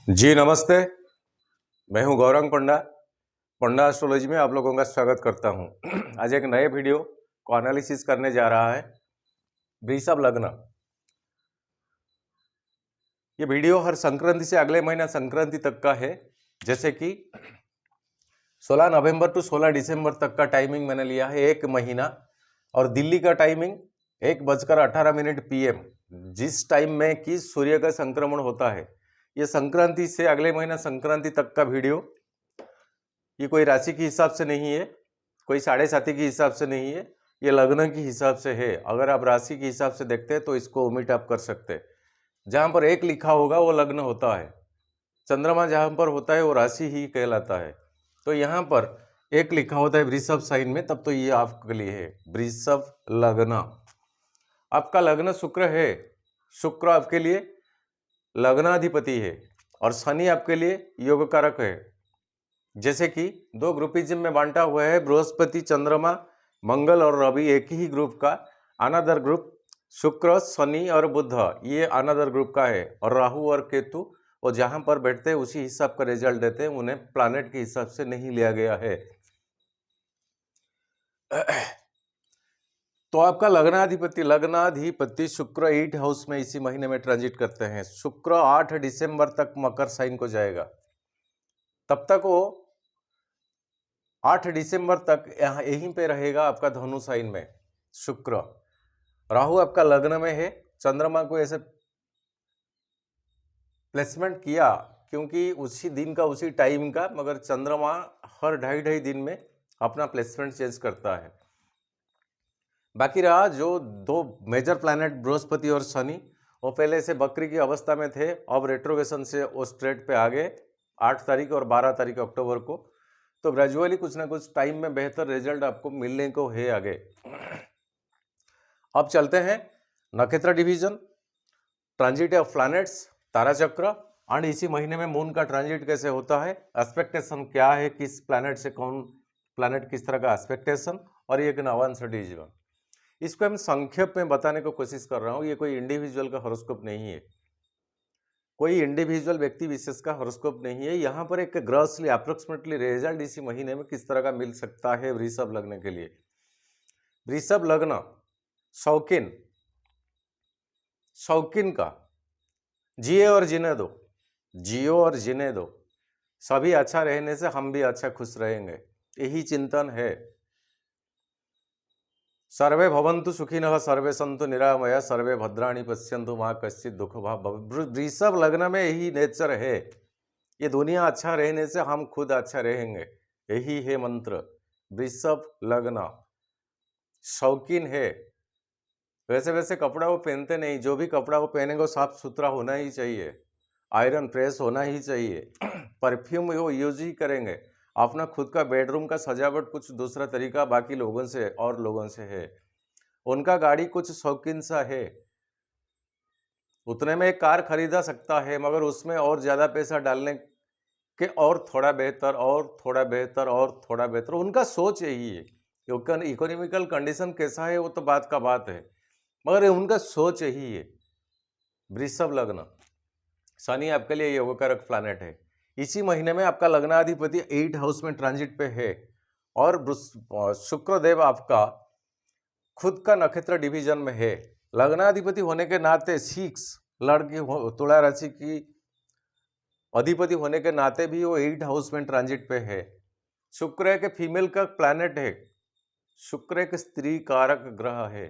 जी नमस्ते। मैं हूं गौरंग पंडा। पंडा एस्ट्रोलॉजी में आप लोगों का स्वागत करता हूं। आज एक नए वीडियो को एनालिसिस करने जा रहा है वृषभ लग्न। ये वीडियो हर संक्रांति से अगले महीना संक्रांति तक का है। जैसे कि 16 नवंबर टू 16 दिसंबर तक का टाइमिंग मैंने लिया है, एक महीना। और दिल्ली का टाइमिंग 1:18 PM, जिस टाइम में कि सूर्य का संक्रमण होता है। ये संक्रांति से अगले महीना संक्रांति तक का वीडियो, ये कोई राशि के हिसाब से नहीं है, कोई 7.5 के हिसाब से नहीं है, ये लग्न के हिसाब से है। अगर आप राशि के हिसाब से देखते हैं तो इसको ओमिट आप कर सकते हैं। जहाँ पर एक लिखा होगा वो लग्न होता है, चंद्रमा जहाँ पर होता है वो राशि ही कहलाता है। तो यहाँ पर एक लिखा होता है वृषभ साइन में, तब तो ये आपके लिए है वृषभ लग्न। आपका लग्न शुक्र है, शुक्र आपके लिए लग्नाधिपति है और शनि आपके लिए योग कारक है। जैसे कि दो ग्रुपिज्म में बांटा हुआ है, बृहस्पति, चंद्रमा, मंगल और रवि एक ही ग्रुप का। अनदर ग्रुप शुक्र, शनि और बुध, ये अनदर ग्रुप का है। और राहु और केतु वो जहां पर बैठते हैं उसी हिसाब का रिजल्ट देते हैं, उन्हें प्लैनेट के हिसाब से नहीं लिया गया है। तो आपका लग्नाधिपति शुक्र 8 हाउस में इसी महीने में ट्रांजिट करते हैं। शुक्र 8 दिसंबर तक मकर साइन को जाएगा, तब तक वो 8 दिसंबर तक यहाँ यहीं पे रहेगा आपका धनु साइन में शुक्र। राहु आपका लग्न में है। चंद्रमा को ऐसे प्लेसमेंट किया क्योंकि उसी दिन का उसी टाइम का, मगर चंद्रमा हर 2.5 दिन में अपना प्लेसमेंट चेंज करता है। बाकी रहा जो दो मेजर प्लैनेट बृहस्पति और शनि, वो पहले से बकरी की अवस्था में थे, अब रेट्रोगेशन से वो स्ट्रेट पे आ गए 8 तारीख और 12 तारीख अक्टूबर को। तो ग्रेजुअली कुछ ना कुछ टाइम में बेहतर रिजल्ट आपको मिलने को है आगे। अब चलते हैं नक्षत्र डिवीजन, ट्रांजिट ऑफ प्लैनेट्स, तारा चक्र, एंड इसी महीने में मून का ट्रांजिट कैसे होता है, एक्सपेक्टेशन क्या है, किस प्लैनेट से कौन प्लैनेट किस तरह का एक्सपेक्टेशन, और ये एक नवांश जीवन। इसको हम संक्षेप में बताने को कोशिश कर रहा हूँ। ये कोई इंडिविजुअल का हॉरोस्कोप नहीं है, कोई इंडिविजुअल व्यक्ति विशेष का हॉरोस्कोप नहीं है। यहाँ पर एक ग्रॉसली अप्रोक्सीमेटली रिजल्ट इसी महीने में किस तरह का मिल सकता है वृषभ लग्न के लिए। वृषभ लग्न शौकीन, शौकीन का जिए और जीने दो, जियो और जीने दो, सभी अच्छा रहने से हम भी अच्छा खुश रहेंगे, यही चिंतन है। सर्वे भवन्तु सुखिनः, सर्वे सन्तु निरामया, सर्वे भद्राणि पश्यन्तु मा कश्चित् दुख भाग् भवेत्। वृषभ लग्न में यही नेचर है, ये दुनिया अच्छा रहने से हम खुद अच्छा रहेंगे, यही है मंत्र। वृषभ लग्न शौकीन है। वैसे वैसे कपड़ा वो पहनते नहीं, जो भी कपड़ा वो पहनेंगे वो साफ सुथरा होना ही चाहिए, आयरन प्रेस होना ही चाहिए। परफ्यूम वो यूज ही करेंगे। अपना खुद का बेडरूम का सजावट कुछ दूसरा तरीका बाकी लोगों से और लोगों से है। उनका गाड़ी कुछ शौकीन सा है, उतने में एक कार खरीदा सकता है, मगर उसमें और ज़्यादा पैसा डालने के और थोड़ा बेहतर और थोड़ा बेहतर और थोड़ा बेहतर, उनका सोच यही है। इकोनॉमिकल कंडीशन कैसा है वो तो बात का बात है, मगर उनका सोच यही है। वृषभ लग्न, शनि आपके लिए योगकारक प्लैनेट है। इसी महीने में आपका लग्नाधिपति 8 हाउस में ट्रांजिट पे है, और शुक्रदेव आपका खुद का नक्षत्र डिवीजन में है। लग्नाधिपति होने के नाते 6 लड़की तुला राशि की अधिपति होने के नाते भी वो 8 हाउस में ट्रांजिट पे है। शुक्र एक फीमेल का प्लैनेट है, शुक्र एक स्त्री कारक ग्रह है,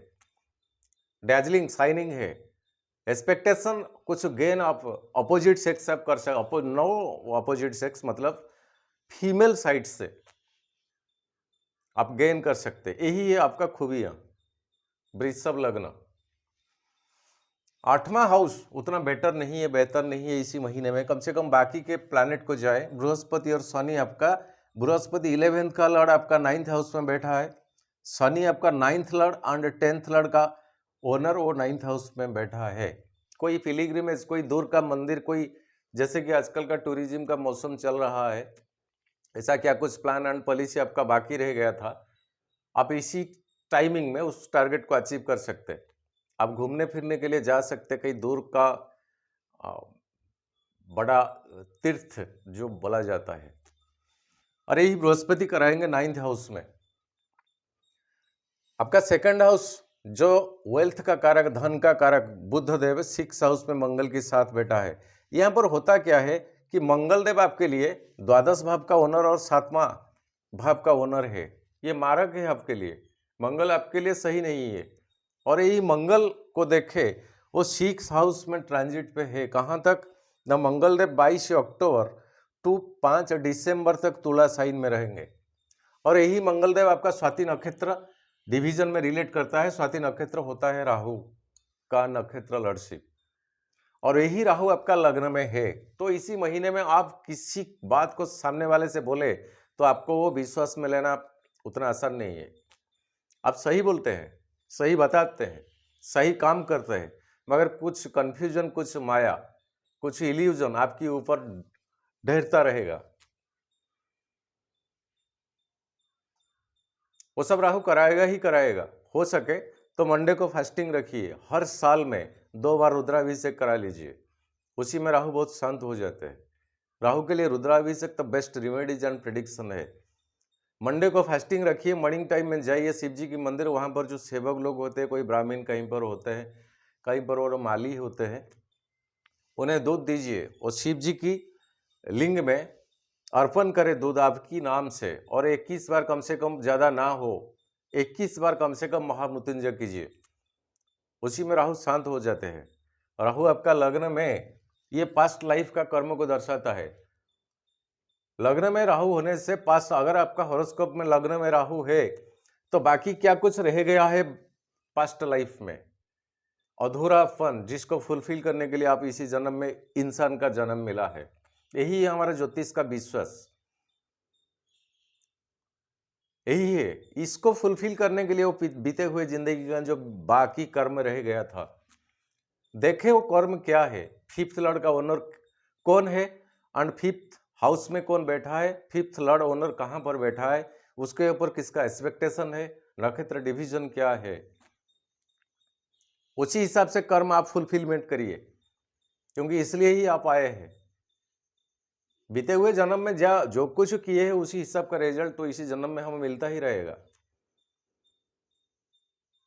डैजलिंग शाइनिंग है। एक्सपेक्टेशन कुछ गेन आप अपोजिट सेक्स आप कर सकते, नो अपोजिट सेक्स मतलब फीमेल साइड से आप गेन कर सकते, यही है आपका खूबियां। वृषभ लग्न 8वां हाउस उतना बेटर नहीं है, बेहतर नहीं है। इसी महीने में कम से कम बाकी के प्लैनेट को जाए, बृहस्पति और शनि आपका, बृहस्पति 11th का लॉर्ड आपका 9th हाउस में बैठा है, शनि आपका 9th Lord and 10th Lord का ओनर वो 9th हाउस में बैठा है। कोई पिलिग्रिमेज, कोई दूर का मंदिर, कोई जैसे कि आजकल का टूरिज्म का मौसम चल रहा है, ऐसा क्या कुछ प्लान एंड पॉलिसी आपका बाकी रह गया था, आप इसी टाइमिंग में उस टारगेट को अचीव कर सकते। आप घूमने फिरने के लिए जा सकते, कहीं दूर का बड़ा तीर्थ जो बोला जाता है। और यही बृहस्पति कराएंगे 9th हाउस में। आपका 2nd हाउस जो वेल्थ का कारक, धन का कारक बुध देव 6 हाउस में मंगल के साथ बैठा है। यहाँ पर होता क्या है कि मंगल देव आपके लिए द्वादश भाव का ओनर और 7वां भाव का ओनर है। ये मारक है आपके लिए, मंगल आपके लिए सही नहीं है। और यही मंगल को देखे वो 6 हाउस में ट्रांजिट पे है। कहाँ तक ना, मंगल देव 22 अक्टूबर टू 5 दिसंबर तक तुला साइन में रहेंगे। और यही मंगल देव आपका स्वाति नक्षत्र डिवीजन में रिलेट करता है। स्वाति नक्षत्र होता है राहु का नक्षत्र लॉर्डशिप, और यही राहु आपका लग्न में है। तो इसी महीने में आप किसी बात को सामने वाले से बोले तो आपको वो विश्वास में लेना उतना आसान नहीं है। आप सही बोलते हैं, सही बताते हैं, सही काम करते हैं, मगर कुछ कंफ्यूजन, कुछ माया, कुछ इल्यूजन आपके ऊपर ढेरता रहेगा। वो सब राहु कराएगा ही कराएगा। हो सके तो मंडे को फास्टिंग रखिए, हर साल में 2 बार रुद्राभिषेक करा लीजिए, उसी में राहु बहुत शांत हो जाते हैं। राहु के लिए रुद्राभिषेक तो बेस्ट रेमेडीज एंड प्रेडिक्शन है। मंडे को फास्टिंग रखिए, मॉर्निंग टाइम में जाइए शिव जी की मंदिर, वहाँ पर जो सेवक लोग होते हैं, कोई ब्राह्मण कहीं पर होते हैं, कहीं पर और माली होते हैं, उन्हें दूध दीजिए और शिव जी की लिंग में अर्पण करे दूध आपकी नाम से। और 21 बार कम से कम, ज़्यादा ना हो 21 बार कम से कम महामृत्युंजय कीजिए, उसी में राहु शांत हो जाते हैं। राहु आपका लग्न में, ये पास्ट लाइफ का कर्म को दर्शाता है। लग्न में राहु होने से पास्ट, अगर आपका हॉरोस्कोप में लग्न में राहु है तो बाकी क्या कुछ रह गया है पास्ट लाइफ में, अधूरा फन, जिसको फुलफिल करने के लिए आप इसी जन्म में इंसान का जन्म मिला है। यही है हमारा ज्योतिष का विश्वास, यही है। इसको फुलफिल करने के लिए वो बीते हुए जिंदगी का जो बाकी कर्म रह गया था, देखे वो कर्म क्या है। 5th लॉर्ड का ओनर कौन है एंड 5th हाउस में कौन बैठा है, 5th लॉर्ड ओनर कहां पर बैठा है, उसके ऊपर किसका एक्सपेक्टेशन है, नक्षत्र डिवीजन क्या है, उसी हिसाब से कर्म आप फुलफिलमेंट करिए, क्योंकि इसलिए ही आप आए हैं। बीते हुए जन्म में जो कुछ किए हैं उसी हिसाब का रिजल्ट तो इसी जन्म में हमें मिलता ही रहेगा।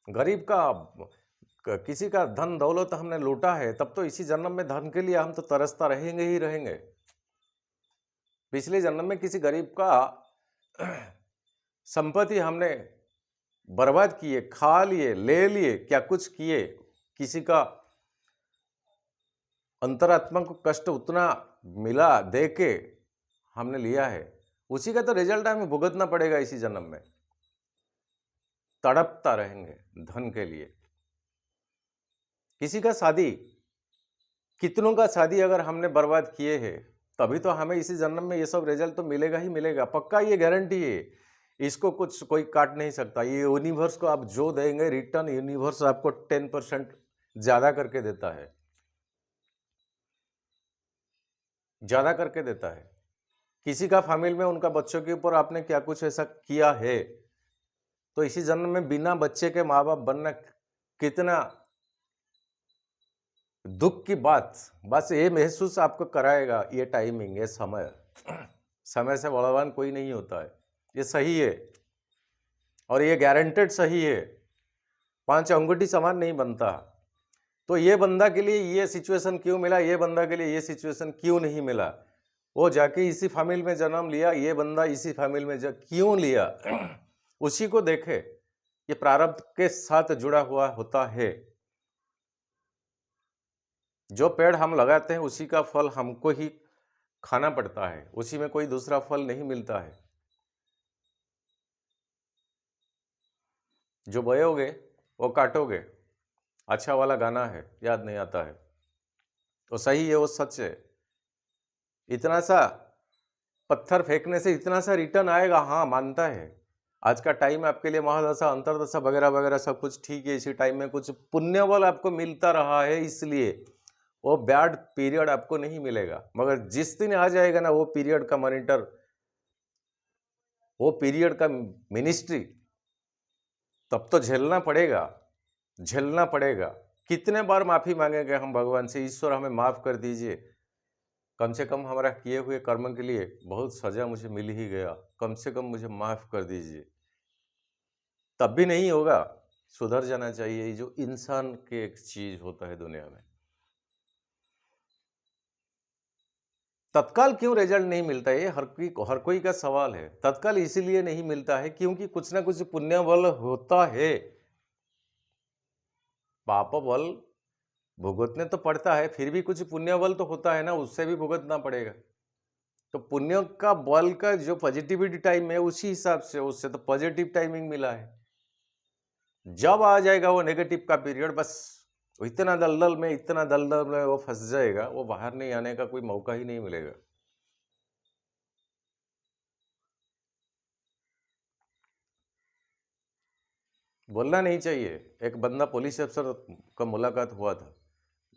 गरीब का, किसी का धन दौलत हमने लूटा है, तब तो इसी जन्म में धन के लिए हम तो तरसता रहेंगे ही रहेंगे। पिछले जन्म में किसी गरीब का संपत्ति हमने बर्बाद किए, खा लिए, ले लिए, क्या कुछ किए, किसी का अंतरात्मा को कष्ट उतना मिला दे के हमने लिया है, उसी का तो रिजल्ट हमें भुगतना पड़ेगा इसी जन्म में। तड़पता रहेंगे धन के लिए। किसी का शादी, कितनों का शादी अगर हमने बर्बाद किए हैं, तभी तो हमें इसी जन्म में ये सब रिजल्ट तो मिलेगा ही मिलेगा, पक्का, ये गारंटी है। इसको कुछ कोई काट नहीं सकता। ये यूनिवर्स को आप जो देंगे रिटर्न, यूनिवर्स आपको 10% ज्यादा करके देता है, ज्यादा करके देता है। किसी का फैमिली में उनका बच्चों के ऊपर आपने क्या कुछ ऐसा किया है, तो इसी जन्म में बिना बच्चे के माँ बाप बनना कितना दुख की बात। बस ये महसूस आपको कराएगा ये टाइमिंग, ये समय, समय से बलवान कोई नहीं होता है। ये सही है और ये गारंटेड सही है। 5 अंगूठी समान नहीं बनता। तो ये बंदा के लिए ये सिचुएशन क्यों मिला, ये बंदा के लिए ये सिचुएशन क्यों नहीं मिला, वो जाके इसी फैमिली में जन्म लिया, ये बंदा इसी फैमिली में क्यों लिया, उसी को देखे। ये प्रारब्ध के साथ जुड़ा हुआ होता है। जो पेड़ हम लगाते हैं उसी का फल हमको ही खाना पड़ता है, उसी में कोई दूसरा फल नहीं मिलता है। जो बोयोगे वो काटोगे, अच्छा वाला गाना है, याद नहीं आता है, तो सही है, वो सच है। इतना सा पत्थर फेंकने से इतना सा रिटर्न आएगा, हाँ मानता है। आज का टाइम आपके लिए महादशा, अंतरदशा वगैरह वगैरह सब कुछ ठीक है। इसी टाइम में कुछ पुण्य बल आपको मिलता रहा है, इसलिए वो बैड पीरियड आपको नहीं मिलेगा। मगर जिस दिन आ जाएगा ना वो पीरियड का मॉनिटर, वो पीरियड का मिनिस्ट्री, तब तो झेलना पड़ेगा, झेलना पड़ेगा। कितने बार माफी मांगेंगे हम भगवान से, ईश्वर हमें माफ कर दीजिए, कम से कम हमारा किए हुए कर्म के लिए बहुत सजा मुझे मिल ही गया, कम से कम मुझे माफ कर दीजिए। तब भी नहीं होगा, सुधर जाना चाहिए। ये जो इंसान के एक चीज होता है दुनिया में, तत्काल क्यों रिजल्ट नहीं मिलता है, ये हर कोई का सवाल है। तत्काल इसीलिए नहीं मिलता है क्योंकि कुछ ना कुछ पुण्य बल होता है। पाप बल भुगतने तो पड़ता है, फिर भी कुछ पुण्य बल तो होता है ना, उससे भी भुगतना पड़ेगा। तो पुण्य का बल का जो पॉजिटिविटी टाइम है उसी हिसाब से, उससे तो पॉजिटिव टाइमिंग मिला है। जब आ जाएगा वो नेगेटिव का पीरियड, बस इतना दलदल में वो फंस जाएगा, वो बाहर नहीं आने का कोई मौका ही नहीं मिलेगा। बोलना नहीं चाहिए। एक बंदा पुलिस अफसर का मुलाकात हुआ था,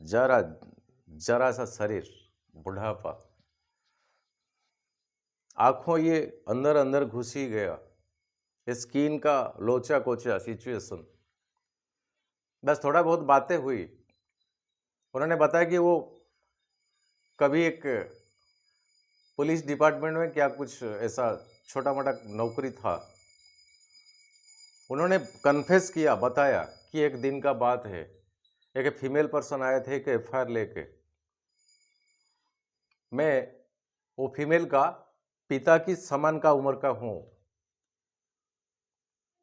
जरा सा शरीर, बुढ़ापा, आंखों ये अंदर अंदर घुस ही गया, स्किन का लोचा कोचा सिचुएशन। बस थोड़ा बहुत बातें हुई, उन्होंने बताया कि वो कभी एक पुलिस डिपार्टमेंट में क्या कुछ ऐसा छोटा मोटा नौकरी था। उन्होंने कन्फेस किया, बताया कि एक दिन का बात है, एक फीमेल पर्सन आए थे कि एफआईआर लेके, मैं वो फीमेल का पिता की समान का उम्र का हूं,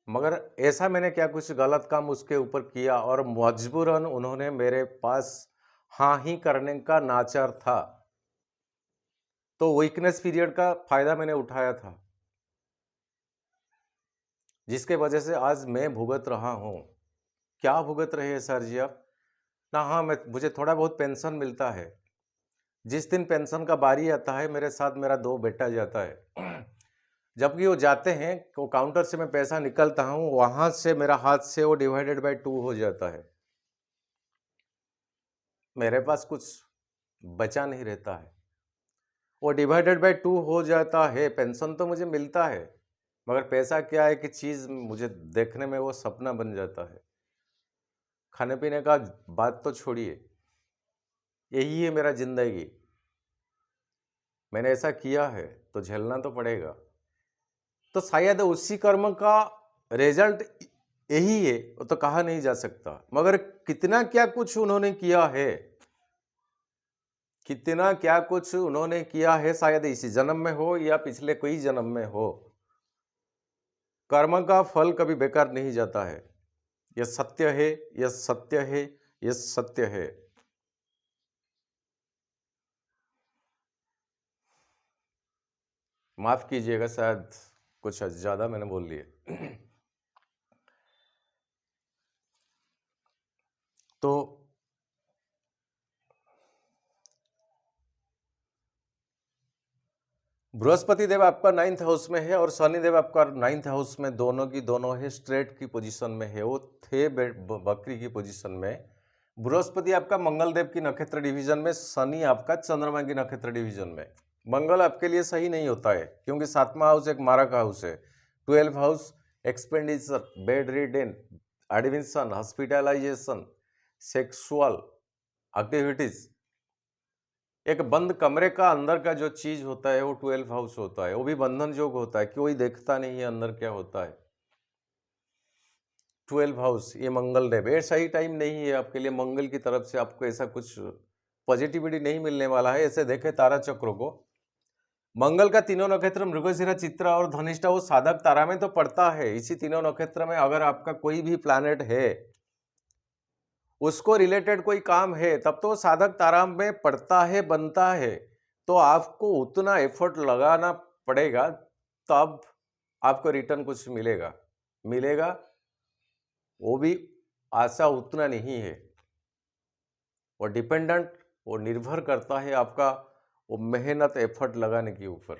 मगर ऐसा मैंने क्या कुछ गलत काम उसके ऊपर किया और मजबूरन उन्होंने मेरे पास हाँ ही करने का नाचार था, तो वीकनेस पीरियड का फायदा मैंने उठाया था, जिसके वजह से आज मैं भुगत रहा हूं। क्या भुगत रहे हैं सर जी आप? ना हाँ, मुझे थोड़ा बहुत पेंशन मिलता है। जिस दिन पेंशन का बारी आता है, मेरे साथ मेरा 2 बेटा जाता है। जबकि वो जाते हैं, वो काउंटर से मैं पैसा निकलता हूँ, वहां से मेरा हाथ से वो डिवाइडेड बाय 2 हो जाता है, मेरे पास कुछ बचा नहीं रहता है। वो डिवाइडेड बाय 2 हो जाता है। पेंशन तो मुझे मिलता है, मगर पैसा क्या है कि चीज मुझे देखने में वो सपना बन जाता है। खाने पीने का बात तो छोड़िए, यही है मेरा जिंदगी। मैंने ऐसा किया है तो झेलना तो पड़ेगा। तो शायद उसी कर्म का रिजल्ट यही है, वो तो कहा नहीं जा सकता। मगर कितना क्या कुछ उन्होंने किया है, कितना क्या कुछ उन्होंने किया है, शायद इसी जन्म में हो या पिछले कोई जन्म में हो। कर्म का फल कभी बेकार नहीं जाता है। यह सत्य है, यह सत्य है, यह सत्य है। माफ कीजिएगा, शायद कुछ ज्यादा मैंने बोल लिया। तो बृहस्पति देव आपका 9th हाउस में है और शनि देव आपका 9th हाउस में, दोनों की दोनों है, स्ट्रेट की पोजीशन में है। वो थे बकरी की पोजीशन में। बृहस्पति आपका मंगल देव की नक्षत्र डिवीजन में, शनि आपका चंद्रमा की नक्षत्र डिवीजन में। मंगल आपके लिए सही नहीं होता है क्योंकि 7वां हाउस एक मारक हाउस है। 12th house expenditure, bedridden, admission, hospitalisation, sexual activities, एक बंद कमरे का अंदर का जो चीज होता है वो 12th हाउस होता है। वो भी बंधन योग होता है, कोई देखता नहीं है अंदर क्या होता है। 12th हाउस ये मंगल देव, ये सही टाइम नहीं है आपके लिए। मंगल की तरफ से आपको ऐसा कुछ पॉजिटिविटी नहीं मिलने वाला है। ऐसे देखे तारा चक्र को, मंगल का तीनों नक्षत्र मृगशिरा, चित्रा और धनिष्ठा वो साधक तारा में तो पड़ता है। इसी तीनों नक्षत्र में अगर आपका कोई भी प्लैनेट है, उसको रिलेटेड कोई काम है, तब तो साधक तारा में पड़ता है, बनता है। तो आपको उतना एफर्ट लगाना पड़ेगा, तब आपको रिटर्न कुछ मिलेगा। वो भी आशा उतना नहीं है, वो डिपेंडेंट, वो निर्भर करता है आपका वो मेहनत एफर्ट लगाने के ऊपर।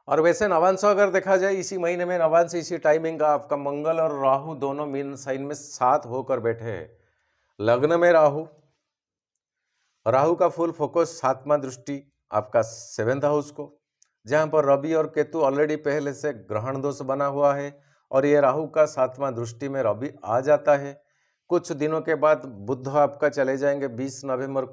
और वैसे नवांश अगर देखा जाए, इसी महीने में नवांश इसी टाइमिंग का आपका मंगल और राहु दोनों मीन साइन में साथ होकर बैठे हैं। लग्न में राहु का फुल फोकस 7वां दृष्टि आपका 7th हाउस को, जहां पर रवि और केतु ऑलरेडी पहले से ग्रहण दोष बना हुआ है और ये राहु का 7वां दृष्टि में रवि आ जाता है। कुछ दिनों के बाद बुध आपका चले जाएंगे 20 नवंबर,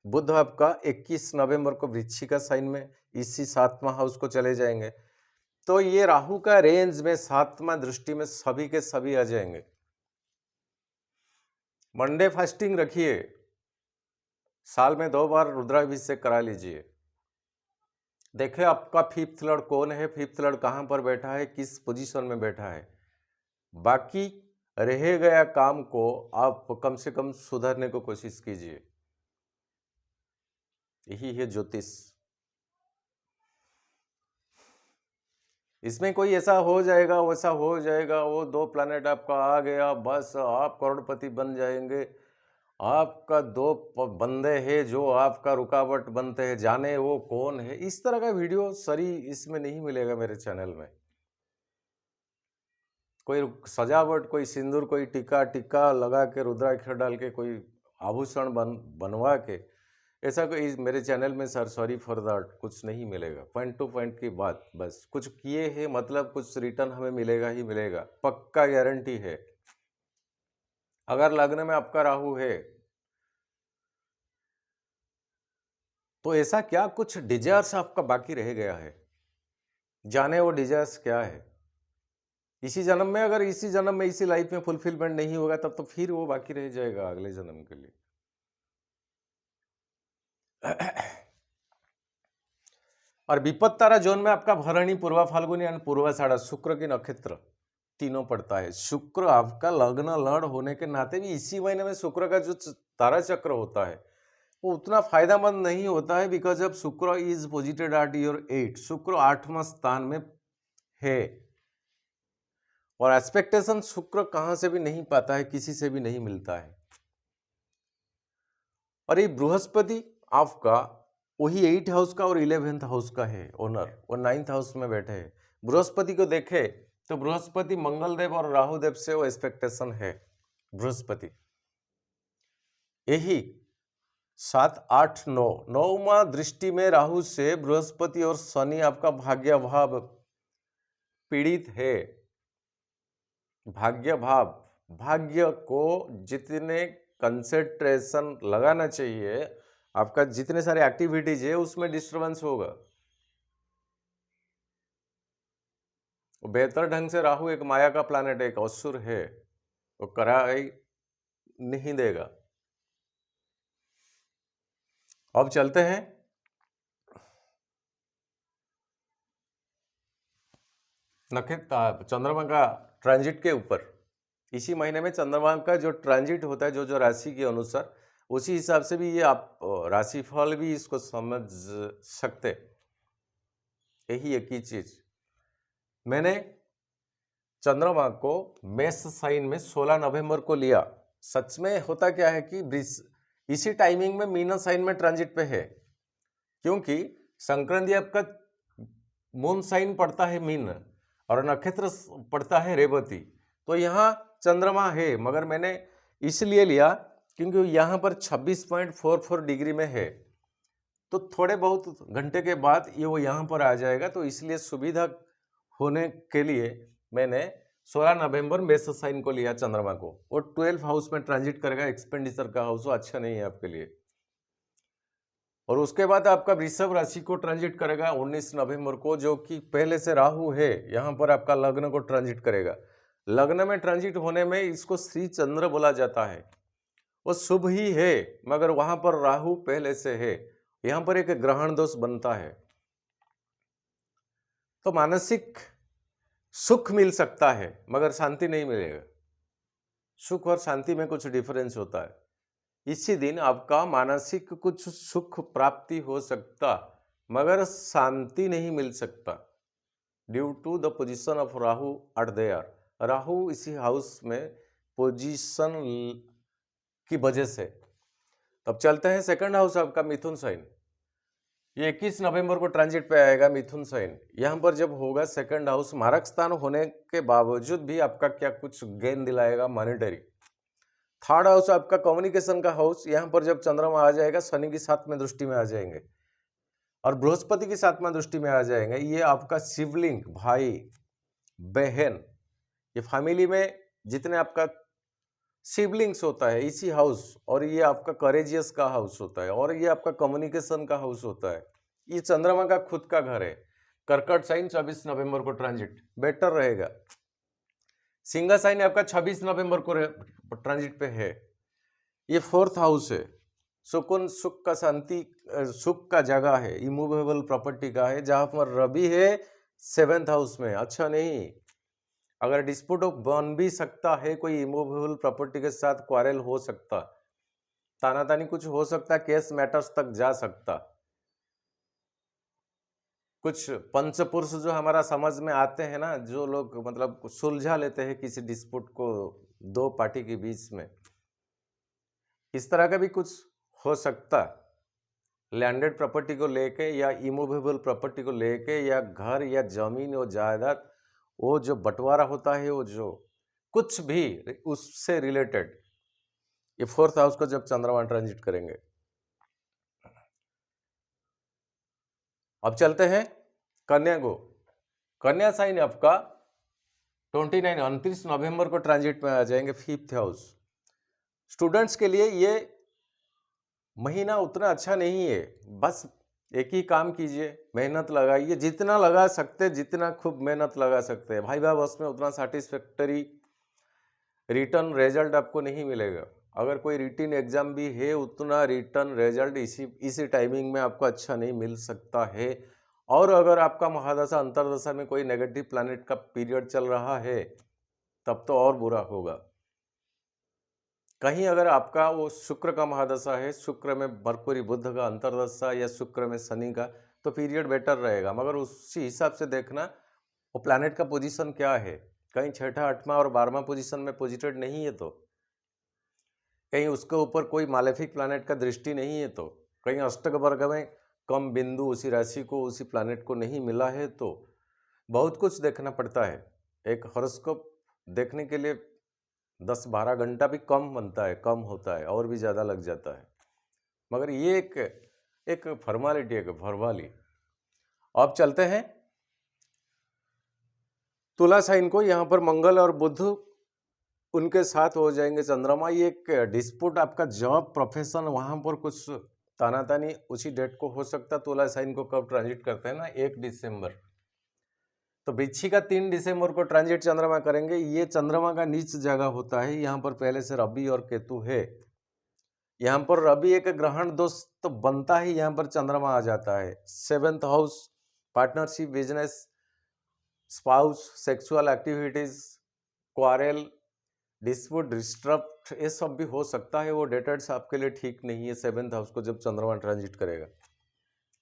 बुध आपका 21 नवंबर को वृश्चिक साइन में इसी 7वां हाउस को चले जाएंगे। तो ये राहु का रेंज में 7वां दृष्टि में सभी के सभी आ जाएंगे। मंडे फास्टिंग रखिए, साल में 2 बार रुद्राभिषेक करा लीजिए। देखिए आपका फिफ्थ लॉर्ड कौन है, फिफ्थ लॉर्ड कहां पर बैठा है, किस पोजीशन में बैठा है। बाकी रह गया काम को आप कम से कम सुधारने को कोशिश कीजिए। यही है ज्योतिष। इसमें कोई ऐसा हो जाएगा वैसा हो जाएगा, वो 2 प्लैनेट आपका आ गया बस आप करोड़पति बन जाएंगे, आपका 2 बंदे हैं जो आपका रुकावट बनते हैं, जाने वो कौन है। इस तरह का वीडियो सरी इसमें नहीं मिलेगा मेरे चैनल में। कोई सजावट, कोई सिंदूर, कोई टिक्का लगा के रुद्राक्ष डाल के, कोई आभूषण बनवा के, ऐसा कोई मेरे चैनल में सर सॉरी फॉर दैट कुछ नहीं मिलेगा। पॉइंट टू पॉइंट की बात, बस कुछ किए हैं मतलब कुछ रिटर्न हमें मिलेगा ही मिलेगा, पक्का गारंटी है। अगर लग्न में आपका राहु है तो ऐसा क्या कुछ डिजायर्स आपका बाकी रह गया है, जाने वो डिजायर्स क्या है। इसी जन्म में, अगर इसी जन्म में इसी लाइफ में फुलफिलमेंट नहीं होगा तब तो फिर वो बाकी रह जाएगा अगले जन्म के लिए। और विपद तारा जोन में आपका भरणी, पूर्वा फाल्गुनी और पूर्वाषाढ़ा, शुक्र के नक्षत्र तीनों पड़ता है। शुक्र आपका लग्न लड़ होने के नाते भी इसी महीने में शुक्र का जो तारा चक्र होता है वो उतना फायदेमंद नहीं होता है, बिकॉज अब शुक्र इज पोजिटेड एट योर 8, शुक्र 8वां स्थान में है और एक्सपेक्टेशन शुक्र कहां से भी नहीं पाता है, किसी से भी नहीं मिलता है। और ये बृहस्पति आपका वही 8 हाउस का और 11th हाउस का है ओनर, और 9th हाउस में बैठे हैं। बृहस्पति को देखे तो बृहस्पति मंगलदेव और राहुदेव से वो एक्सपेक्टेशन है। बृहस्पति यही 7, 8, 9 9वां दृष्टि में राहु से बृहस्पति और शनि आपका भाग्य भाव पीड़ित है। भाग्य भाव, भाग्य को जितने कंसंट्रेशन लगाना चाहिए, आपका जितने सारे एक्टिविटीज है उसमें डिस्टरबेंस होगा। बेहतर ढंग से राहु एक माया का प्लैनेट, एक असुर है, वो कराई नहीं देगा। अब चलते हैं नक्षत्र चंद्रमा का ट्रांजिट के ऊपर। इसी महीने में चंद्रमा का जो ट्रांजिट होता है जो राशि के अनुसार, उसी हिसाब से भी ये आप राशिफल भी इसको समझ सकते। यही एक ही चीज, मैंने चंद्रमा को मेष साइन में 16 नवंबर को लिया। सच में होता क्या है कि इसी टाइमिंग में मीन साइन में ट्रांजिट पे है, क्योंकि संक्रांति आपका मून साइन पड़ता है मीन और नक्षत्र पड़ता है रेवती। तो यहाँ चंद्रमा है, मगर मैंने इसलिए लिया क्योंकि यहाँ पर 26.44 डिग्री में है, तो थोड़े बहुत घंटे के बाद ये वो यहाँ पर आ जाएगा। तो इसलिए सुविधा होने के लिए मैंने 16 नवंबर मेष साइन को लिया चंद्रमा को। वो 12 हाउस में ट्रांजिट करेगा, एक्सपेंडिचर का हाउस, वो अच्छा नहीं है आपके लिए। और उसके बाद आपका वृषभ राशि को ट्रांजिट करेगा 19 नवंबर को, जो कि पहले से राहु है, यहाँ पर आपका लग्न को ट्रांजिट करेगा। लग्न में ट्रांजिट होने में इसको श्री चंद्र बोला जाता है, वो शुभ ही है, मगर वहां पर राहु पहले से है, यहाँ पर एक ग्रहण दोष बनता है। तो मानसिक सुख मिल सकता है मगर शांति नहीं मिलेगा। सुख और शांति में कुछ डिफरेंस होता है। इसी दिन आपका मानसिक कुछ सुख प्राप्ति हो सकता मगर शांति नहीं मिल सकता, due to the position of Rahu at there. Rahu इसी हाउस में पोजीशन की वजह से। तब चलते हैं सेकंड हाउस आपका मिथुन साइन। ये 21 नवंबर को ट्रांजिट पे आएगा मिथुन साइन। यहाँ पर जब होगा सेकंड हाउस मारक स्थान होने के बावजूद भी आपका क्या कुछ गेन दिलाएगा मॉनेटरी। थर्ड हाउस आपका कम्युनिकेशन का हाउस, यहाँ पर जब चंद्रमा आ जाएगा शनि की 7वें दृष्टि में आ जाएंगे और बृहस्पति की 7वें दृष्टि में आ जाएंगे। ये आपका शिवलिंग, भाई बहन, ये फैमिली में जितने आपका सिबलिंग्स होता है इसी हाउस, और ये आपका करेजियस का हाउस होता है, और ये आपका कम्युनिकेशन का हाउस होता है। ये चंद्रमा का खुद का घर है। कर्कट साइन 24 नवंबर को ट्रांजिट बेटर रहेगा। सिंह साइन आपका 26 नवंबर को ट्रांजिट पे है। ये 4th हाउस है, सुकून सुख का शांति सुख का जगह है, इमूवेबल प्रॉपर्टी का है, जहां पर रवि है 7th हाउस में। अच्छा नहीं, अगर डिस्प्यूट बन भी सकता है, कोई इमूवेबल प्रॉपर्टी के साथ क्वारल हो सकता, तानातानी कुछ हो सकता, केस मैटर्स तक जा सकता। कुछ पंचपुरुष जो हमारा समझ में आते हैं ना, जो लोग मतलब सुलझा लेते हैं किसी डिस्प्यूट को दो पार्टी के बीच में, इस तरह का भी कुछ हो सकता। लैंडेड प्रॉपर्टी को लेके या इमूवेबल प्रॉपर्टी को लेके या घर या जमीन और जायदाद, वो जो बंटवारा होता है, वो जो कुछ भी उससे रिलेटेड, ये 4th हाउस को जब चंद्रमा ट्रांजिट करेंगे। अब चलते हैं कन्या को। कन्या साइन आपका 29 नवंबर को ट्रांजिट में आ जाएंगे 5th हाउस। स्टूडेंट्स के लिए ये महीना उतना अच्छा नहीं है। बस एक ही काम कीजिए, मेहनत लगाइए, जितना लगा सकते, जितना खूब मेहनत लगा सकते हैं। भाई बस में उतना सेटिस्फैक्टरी रिटर्न रिजल्ट आपको नहीं मिलेगा। अगर कोई रिटन एग्जाम भी है, उतना रिटर्न रिजल्ट इसी टाइमिंग में आपको अच्छा नहीं मिल सकता है। और अगर आपका महादशा अंतरदशा में कोई नेगेटिव प्लैनेट का पीरियड चल रहा है, तब तो और बुरा होगा। कहीं अगर आपका वो शुक्र का महादशा है, शुक्र में मरकुरी बुध का अंतरदशा या शुक्र में शनि का, तो पीरियड बेटर रहेगा। मगर उसी हिसाब से देखना वो प्लैनेट का पोजीशन क्या है। कहीं 6ठा 8वां और 12वां पोजीशन में पोजिटेड नहीं है, तो कहीं उसके ऊपर कोई मालेफिक प्लैनेट का दृष्टि नहीं है, तो कहीं अष्टक वर्ग में कम बिंदु उसी राशि को उसी प्लैनेट को नहीं मिला है, तो बहुत कुछ देखना पड़ता है। एक हॉरोस्कोप देखने के लिए 10-12 घंटा भी कम बनता है, कम होता है, और भी ज़्यादा लग जाता है। मगर ये एक फॉर्मालिटी है, फॉर्माली। अब चलते हैं तुला साइन को। यहाँ पर मंगल और बुध उनके साथ हो जाएंगे चंद्रमा। ये एक डिस्प्यूट आपका जॉब प्रोफेशन, वहाँ पर कुछ तानातानी उसी डेट को हो सकता। तुला साइन को कब ट्रांजिट करते हैं ना, 1 दिसंबर। तो वृश्चिक का 3 दिसंबर को ट्रांजिट चंद्रमा करेंगे। ये चंद्रमा का नीच जगह होता है। यहाँ पर पहले से रवि और केतु है। यहाँ पर रवि एक ग्रहण दोष तो बनता ही, यहाँ पर चंद्रमा आ जाता है। 7th house, partnership, business, spouse, sexual activities, quarrel, dispute, disturb, ये सब भी हो सकता है। वो डेटेड्स आपके लिए ठीक नहीं है 7th हाउस को जब चंद्रमा ट्रांजिट करेगा।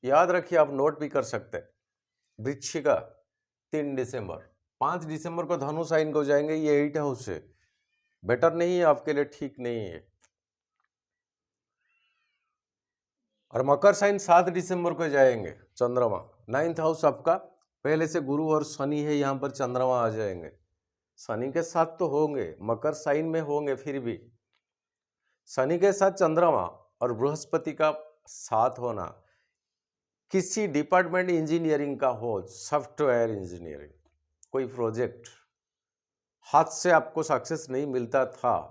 याद रखिए, आप नोट भी कर सकते हैं। वृश्चिका 3 दिसंबर, 5 दिसंबर को धनु साइन को जाएंगे। ये 8 हाउस है, बेटर नहीं है आपके लिए, ठीक नहीं है। और मकर साइन 7 दिसंबर को जाएंगे चंद्रमा। 9th हाउस आपका पहले से गुरु और शनि है, यहाँ पर चंद्रमा आ जाएंगे। शनि के साथ तो होंगे, मकर साइन में होंगे, फिर भी शनि के साथ चंद्रमा और बृहस्पति का साथ होना, किसी डिपार्टमेंट इंजीनियरिंग का हो, सॉफ्टवेयर इंजीनियरिंग, कोई प्रोजेक्ट हाथ से आपको सक्सेस नहीं मिलता था,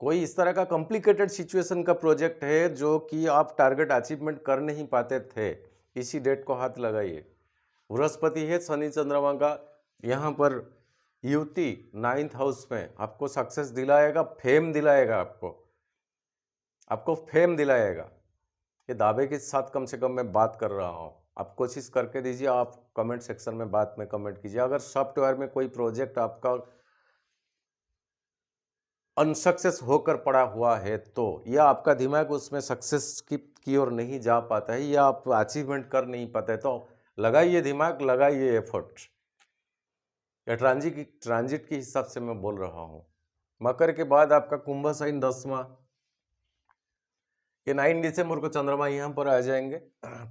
कोई इस तरह का कॉम्प्लिकेटेड सिचुएशन का प्रोजेक्ट है जो कि आप टारगेट अचीवमेंट कर नहीं पाते थे, इसी डेट को हाथ लगाइए। बृहस्पति है शनि चंद्रमा का, यहाँ पर युति 9th हाउस में आपको सक्सेस दिलाएगा, फेम दिलाएगा, आपको फेम दिलाएगा। ये दावे के साथ कम से कम मैं बात कर रहा हूँ। आप कोशिश करके दीजिए, आप कमेंट सेक्शन में बात में कमेंट कीजिए। अगर सॉफ्टवेयर में कोई प्रोजेक्ट आपका अनसक्सेस होकर पड़ा हुआ है, तो या आपका दिमाग उसमें सक्सेस की ओर नहीं जा पाता है, या आप अचीवमेंट कर नहीं पाते, तो लगाइए दिमाग, लगाइए एफर्ट। या ट्रांजिट के हिसाब से मैं बोल रहा हूँ। मकर के बाद आपका कुंभ साइन 10वां, ये 9 दिसंबर को चंद्रमा यहाँ पर आ जाएंगे।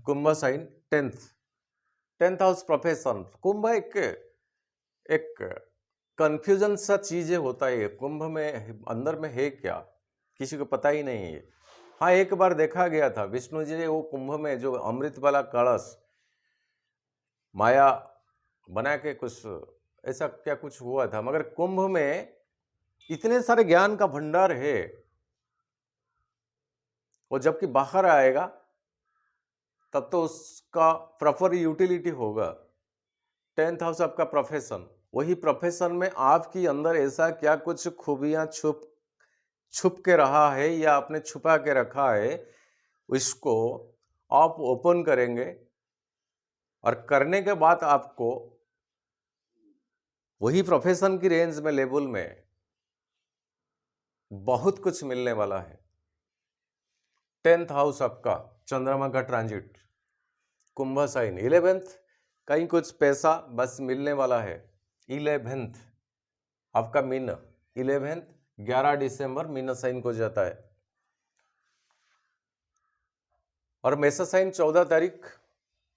कुंभ साइन 10th हाउस प्रोफेशन। कुंभ एक कंफ्यूजन सा चीजें होता है। कुंभ में अंदर में है क्या, किसी को पता ही नहीं है। हाँ, एक बार देखा गया था, विष्णु जी ने वो कुंभ में जो अमृत वाला कलश माया बना के कुछ ऐसा क्या कुछ हुआ था, मगर कुंभ में इतने सारे ज्ञान का भंडार है, वो जबकि बाहर आएगा तब तो उसका प्रॉपर यूटिलिटी होगा। 10th हाउस आपका प्रोफेशन, वही प्रोफेशन में आपकी अंदर ऐसा क्या कुछ खूबियां छुप के रहा है या आपने छुपा के रखा है, इसको आप ओपन करेंगे और करने के बाद आपको वही प्रोफेशन की रेंज में, लेवल में बहुत कुछ मिलने वाला है। 10th हाउस आपका चंद्रमा का ट्रांजिट, कुंभ साइन, 11th कहीं कुछ पैसा बस मिलने वाला है। 11th आपका मीन, 11th 11 दिसंबर मीन साइन को जाता है। और मेष साइन 14 तारीख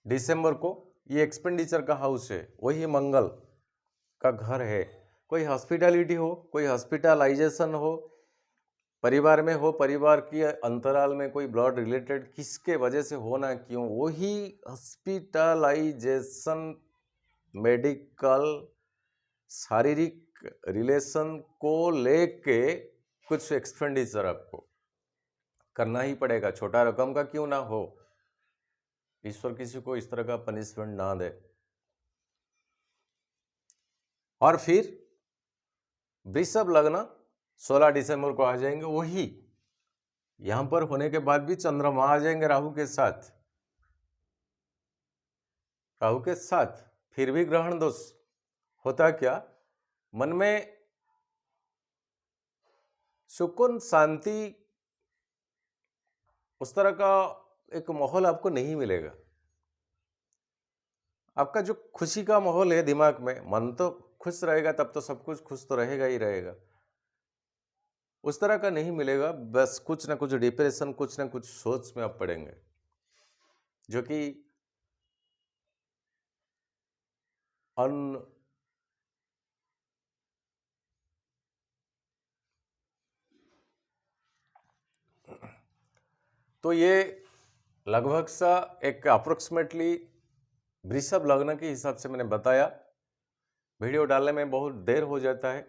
दिसंबर को, ये एक्सपेंडिचर का हाउस है, वही मंगल का घर है। कोई हॉस्पिटैलिटी हो, कोई हॉस्पिटलाइजेशन हो, परिवार में हो, परिवार की अंतराल में कोई ब्लड रिलेटेड किसके वजह से होना क्यों, वही हॉस्पिटलाइजेशन, मेडिकल, शारीरिक रिलेशन को लेके कुछ एक्सपेंडिचर आपको करना ही पड़ेगा, छोटा रकम का क्यों ना हो। ईश्वर किसी को इस तरह का पनिशमेंट ना दे। और फिर वृषभ लग्न 16 दिसंबर को आ जाएंगे, वही यहां पर होने के बाद भी चंद्रमा आ जाएंगे राहु के साथ, राहु के साथ। फिर भी ग्रहण दोष होता क्या, मन में सुकून, शांति, उस तरह का एक माहौल आपको नहीं मिलेगा। आपका जो खुशी का माहौल है दिमाग में, मन तो खुश रहेगा तब तो सब कुछ खुश तो रहेगा ही रहेगा, उस तरह का नहीं मिलेगा। बस कुछ ना कुछ डिप्रेशन, कुछ ना कुछ सोच में आप पड़ेंगे, जो कि तो ये लगभग सा एक अप्रोक्सीमेटली वृषभ लग्न के हिसाब से मैंने बताया। वीडियो डालने में बहुत देर हो जाता है,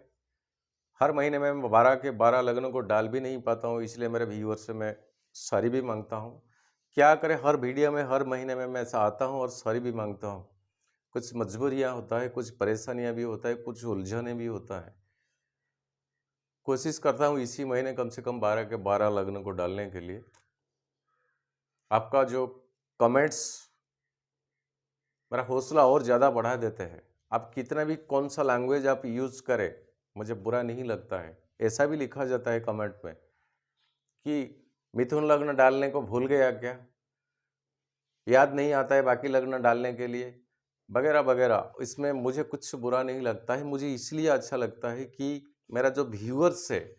हर महीने में मैं 12 के 12 लग्नों को डाल भी नहीं पाता हूँ, इसलिए मेरे व्यूअर से मैं सॉरी भी मांगता हूँ। क्या करें, हर वीडियो में हर महीने में मैं ऐसा आता हूँ और सॉरी भी मांगता हूँ। कुछ मजबूरियाँ होता है, कुछ परेशानियाँ भी होता है, कुछ उलझने भी होता है। कोशिश करता हूँ इसी महीने कम से कम 12 के 12 लग्न को डालने के लिए। आपका जो कमेंट्स मेरा हौसला और ज़्यादा बढ़ा देते हैं। आप कितना भी कौन सा लैंग्वेज आप यूज़ करें, मुझे बुरा नहीं लगता है। ऐसा भी लिखा जाता है कमेंट में कि मिथुन लग्न डालने को भूल गया क्या, याद नहीं आता है बाकी लग्न डालने के लिए, वगैरह वगैरह। इसमें मुझे कुछ बुरा नहीं लगता है, मुझे इसलिए अच्छा लगता है कि मेरा जो व्यूअर्स है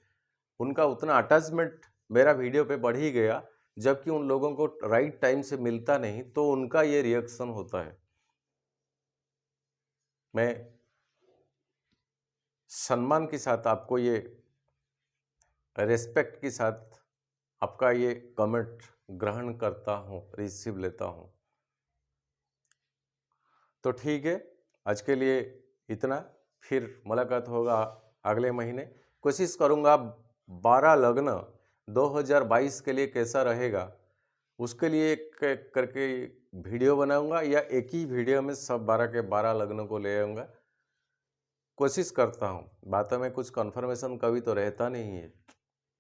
उनका उतना अटैचमेंट मेरा वीडियो पे बढ़ ही गया, जबकि उन लोगों को राइट टाइम से मिलता नहीं तो उनका ये रिएक्शन होता है। मैं सम्मान के साथ आपको ये, रेस्पेक्ट के साथ आपका ये कमेंट ग्रहण करता हूँ, रिसीव लेता हूँ। तो ठीक है, आज के लिए इतना, फिर मुलाकात होगा अगले महीने। कोशिश करूँगा 12 लग्न 2022 के लिए कैसा रहेगा उसके लिए एक एक करके वीडियो बनाऊंगा, या एक ही वीडियो में सब 12 के 12 लग्नों को ले आऊँगा। कोशिश करता हूँ, बातों में कुछ कन्फर्मेशन कभी तो रहता नहीं है,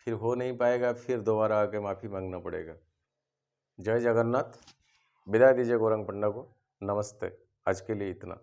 फिर हो नहीं पाएगा, फिर दोबारा आके माफ़ी मांगना पड़ेगा। जय जगन्नाथ। विदाई दीजिए गौरंग पंडा को। नमस्ते। आज के लिए इतना।